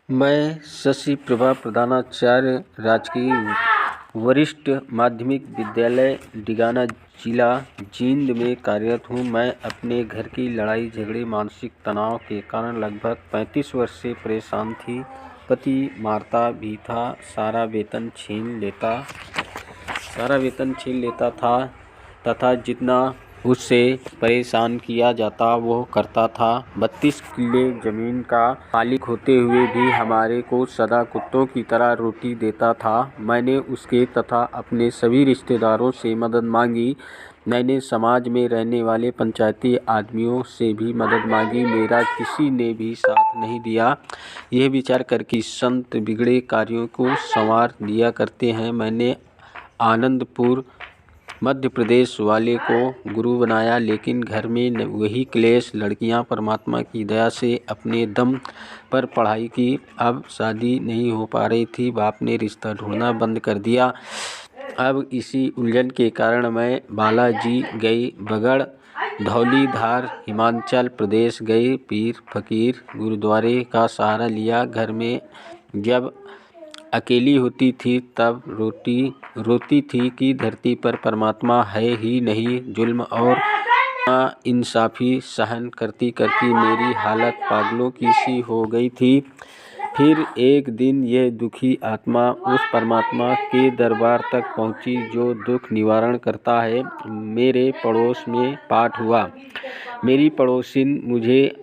मैं शशि प्रभा प्रधानाचार्य राजकीय वरिष्ठ माध्यमिक विद्यालय डिगाना जिला जींद में कार्यरत हूँ। मैं अपने घर की लड़ाई झगड़े मानसिक तनाव के कारण लगभग 35 वर्ष से परेशान थी। पति मारता भी था, सारा वेतन छीन लेता था तथा जितना उससे परेशान किया जाता वो करता था। 32 किले जमीन का मालिक होते हुए भी हमारे को सदा कुत्तों की तरह रोटी देता था। मैंने उसके तथा अपने सभी रिश्तेदारों से मदद मांगी। मैंने समाज में रहने वाले पंचायती आदमियों से भी मदद मांगी, मेरा किसी ने भी साथ नहीं दिया। यह विचार कर कि संत बिगड़े कार्यों को संवार दिया करते हैं, मैंने आनंदपुर मध्य प्रदेश वाले को गुरु बनाया। लेकिन घर में वही क्लेश, लड़कियां परमात्मा की दया से अपने दम पर पढ़ाई की। अब शादी नहीं हो पा रही थी, बाप ने रिश्ता ढूंढना बंद कर दिया। अब इसी उलझन के कारण मैं बालाजी गई, बगड़, धौलीधार, हिमाचल प्रदेश गई, पीर फकीर गुरुद्वारे का सहारा लिया। घर में जब अकेली होती थी तब रोती थी कि धरती पर परमात्मा है ही नहीं। जुल्म और नाइंसाफ़ी सहन करती करती मेरी हालत पागलों की सी हो गई थी। फिर एक दिन यह दुखी आत्मा उस परमात्मा के दरबार तक पहुंची जो दुख निवारण करता है। मेरे पड़ोस में पाठ हुआ। मेरी पड़ोसिन मुझे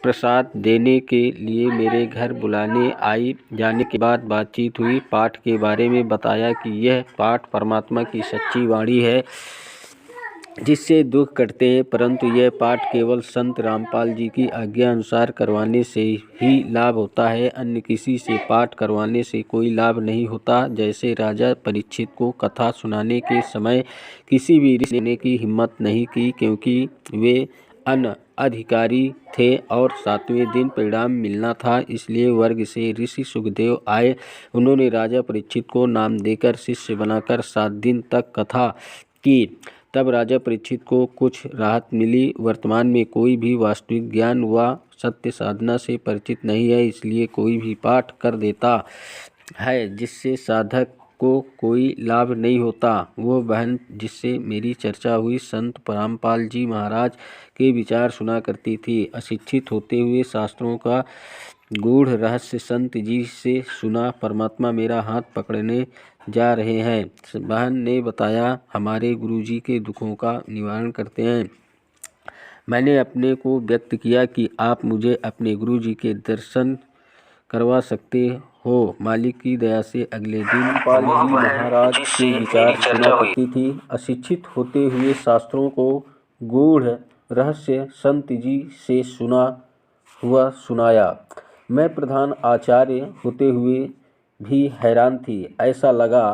प्रसाद देने के लिए मेरे घर बुलाने आई। जाने के बाद बातचीत हुई, पाठ के बारे में बताया कि यह पाठ परमात्मा की सच्ची वाणी है जिससे दुख कटते हैं, परंतु यह पाठ केवल संत रामपाल जी की आज्ञा अनुसार करवाने से ही लाभ होता है, अन्य किसी से पाठ करवाने से कोई लाभ नहीं होता। जैसे राजा परीक्षित को कथा सुनाने के समय किसी भी ऋषि ने की हिम्मत नहीं की क्योंकि वे अनअधिकारी थे और 7वें दिन परिणाम मिलना था, इसलिए वर्ग से ऋषि सुखदेव आए। उन्होंने राजा परीक्षित को नाम देकर शिष्य बनाकर 7 दिन तक कथा की। तब राजा परीक्षित को कुछ राहत मिली। वर्तमान में कोई भी वास्तविक ज्ञान व सत्य साधना से परिचित नहीं है, इसलिए कोई भी पाठ कर देता है जिससे साधक को कोई लाभ नहीं होता। वो बहन जिससे मेरी चर्चा हुई संत रामपाल जी महाराज के विचार सुना करती थी। अशिक्षित होते हुए शास्त्रों का गूढ़ रहस्य संत जी से सुना। परमात्मा मेरा हाथ पकड़ने जा रहे हैं। बहन ने बताया हमारे गुरुजी के दुखों का निवारण करते हैं। मैंने अपने को व्यक्त किया कि आप मुझे अपने गुरुजी के दर्शन करवा सकते हो। मालिक की दया से अगले दिन पाल जी महाराज के विचार सुना करती थी। अशिक्षित होते हुए शास्त्रों को गूढ़ रहस्य संत जी से सुना हुआ सुनाया। मैं प्रधान आचार्य होते हुए भी हैरान थी। ऐसा लगा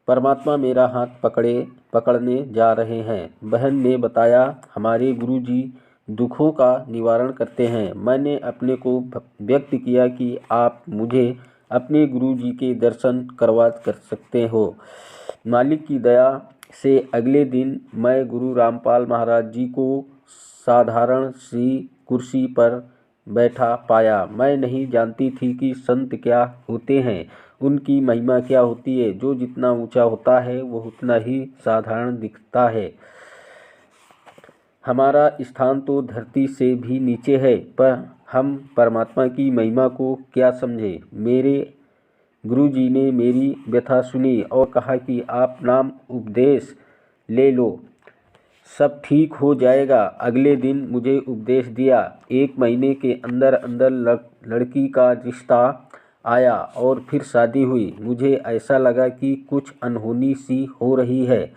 परमात्मा मेरा हाथ पकड़ने जा रहे हैं। बहन ने बताया हमारे गुरुजी दुखों का निवारण करते हैं। मैंने अपने को व्यक्त किया कि आप मुझे अपने गुरुजी के दर्शन करवा कर सकते हो। मालिक की दया से अगले दिन मैं गुरु रामपाल महाराज जी को साधारण सी कुर्सी पर बैठा पाया। मैं नहीं जानती थी कि संत क्या होते हैं, उनकी महिमा क्या होती है। जो जितना ऊंचा होता है वो उतना ही साधारण दिखता है। हमारा स्थान तो धरती से भी नीचे है, पर हम परमात्मा की महिमा को क्या समझे। मेरे गुरुजी ने मेरी व्यथा सुनी और कहा कि आप नाम उपदेश ले लो, सब ठीक हो जाएगा। अगले दिन मुझे उपदेश दिया। 1 महीने के अंदर अंदर लड़की का रिश्ता आया और फिर शादी हुई। मुझे ऐसा लगा कि कुछ अनहोनी सी हो रही है।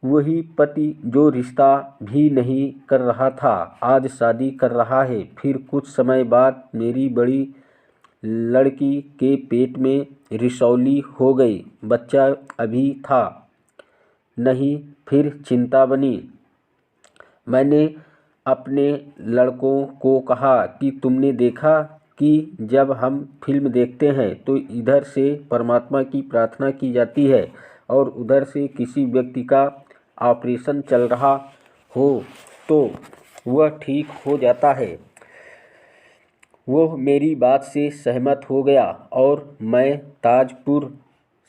वही पति जो रिश्ता भी नहीं कर रहा था आज शादी कर रहा है। फिर कुछ समय बाद मेरी बड़ी लड़की के पेट में रिसौली हो गई। बच्चा अभी था नहीं, फिर चिंता बनी। मैंने अपने लड़कों को कहा कि तुमने देखा कि जब हम फिल्म देखते हैं तो इधर से परमात्मा की प्रार्थना की जाती है और उधर से किसी व्यक्ति का ऑपरेशन चल रहा हो तो वह ठीक हो जाता है। वह मेरी बात से सहमत हो गया और मैं ताजपुर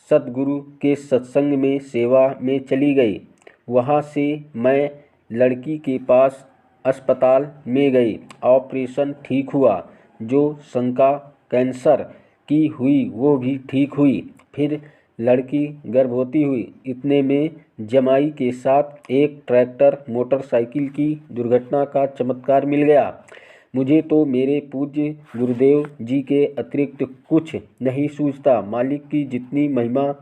सतगुरु के सत्संग में सेवा में चली गई। वहाँ से मैं लड़की के पास अस्पताल में गई। ऑपरेशन ठीक हुआ। जो शंका कैंसर की हुई वो भी ठीक हुई। फिर लड़की गर्भवती हुई। इतने में जमाई के साथ एक ट्रैक्टर मोटरसाइकिल की दुर्घटना का चमत्कार मिल गया। मुझे तो मेरे पूज्य गुरुदेव जी के अतिरिक्त कुछ नहीं सूझता। मालिक की जितनी महिमा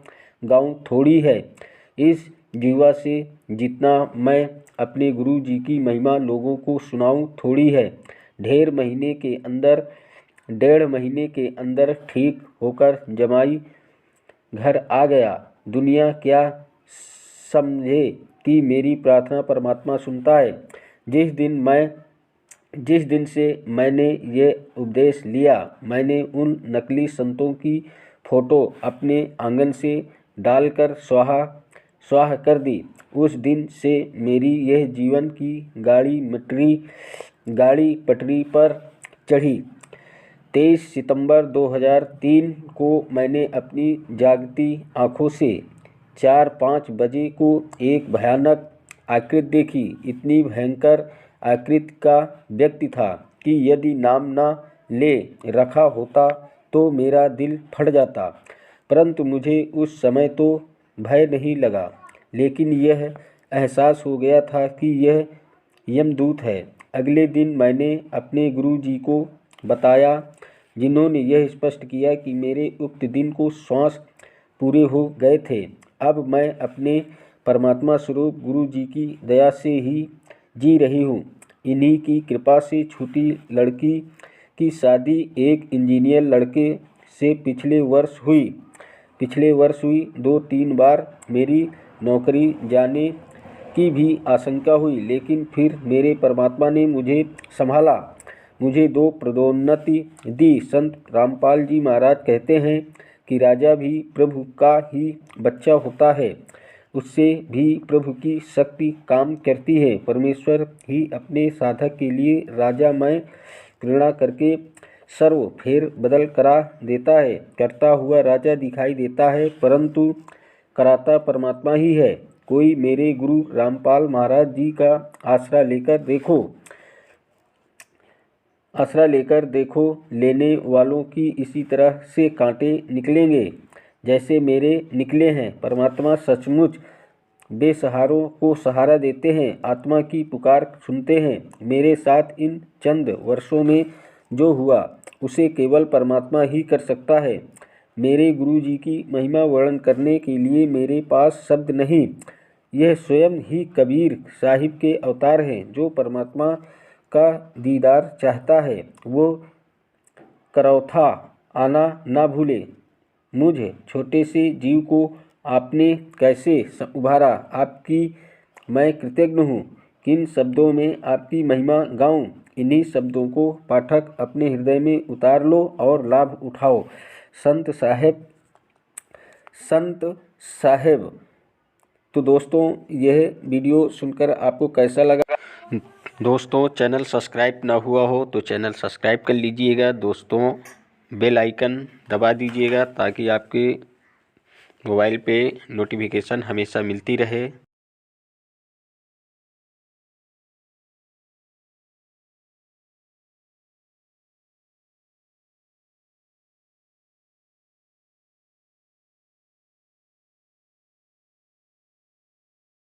गाऊं थोड़ी है। इस जीवा से जितना मैं अपने गुरु जी की महिमा लोगों को सुनाऊं थोड़ी है। 1.5 महीने के अंदर ठीक होकर जमाई घर आ गया। दुनिया क्या समझे कि मेरी प्रार्थना परमात्मा सुनता है। जिस दिन से मैंने ये उपदेश लिया, मैंने उन नकली संतों की फोटो अपने आंगन से डालकर स्वाह कर दी। उस दिन से मेरी यह जीवन की गाड़ी पटरी पर चढ़ी। 23 सितंबर 2003 को मैंने अपनी जागती आँखों से 4-5 बजे को एक भयानक आकृति देखी। इतनी भयंकर आकृति का व्यक्ति था कि यदि नाम न ले रखा होता तो मेरा दिल फट जाता। परंतु मुझे उस समय तो भय नहीं लगा, लेकिन यह एहसास हो गया था कि यह यमदूत है। अगले दिन मैंने अपने गुरु जी को बताया, जिन्होंने यह स्पष्ट किया कि मेरे उक्त दिन को श्वास पूरे हो गए थे। अब मैं अपने परमात्मा स्वरूप गुरु जी की दया से ही जी रही हूँ। इन्हीं की कृपा से छूटी लड़की की शादी एक इंजीनियर लड़के से पिछले वर्ष हुई। 2-3 बार मेरी नौकरी जाने की भी आशंका हुई, लेकिन फिर मेरे परमात्मा ने मुझे संभाला। मुझे 2 पदोन्नति दी। संत रामपाल जी महाराज कहते हैं कि राजा भी प्रभु का ही बच्चा होता है। उससे भी प्रभु की शक्ति काम करती है। परमेश्वर ही अपने साधक के लिए राजामय प्रेरणा करके सर्व फेर बदल करा देता है। करता हुआ राजा दिखाई देता है, परंतु कराता परमात्मा ही है। कोई मेरे गुरु रामपाल महाराज जी का आसरा लेकर देखो। लेने वालों की इसी तरह से कांटे निकलेंगे जैसे मेरे निकले हैं। परमात्मा सचमुच बेसहारों को सहारा देते हैं, आत्मा की पुकार सुनते हैं। मेरे साथ इन चंद वर्षों में जो हुआ उसे केवल परमात्मा ही कर सकता है। मेरे गुरु जी की महिमा वर्णन करने के लिए मेरे पास शब्द नहीं। यह स्वयं ही कबीर साहिब के अवतार हैं। जो परमात्मा का दीदार चाहता है वो करौथा आना ना भूले। मुझ छोटे से जीव को आपने कैसे उभारा, आपकी मैं कृतज्ञ हूँ। किन शब्दों में आपकी महिमा गाऊं। इन्हीं शब्दों को पाठक अपने हृदय में उतार लो और लाभ उठाओ। संत साहेब। तो दोस्तों, यह वीडियो सुनकर आपको कैसा लगा? दोस्तों, चैनल सब्सक्राइब ना हुआ हो तो चैनल सब्सक्राइब कर लीजिएगा। दोस्तों, बेल आइकन दबा दीजिएगा ताकि आपके मोबाइल पे नोटिफिकेशन हमेशा मिलती रहे।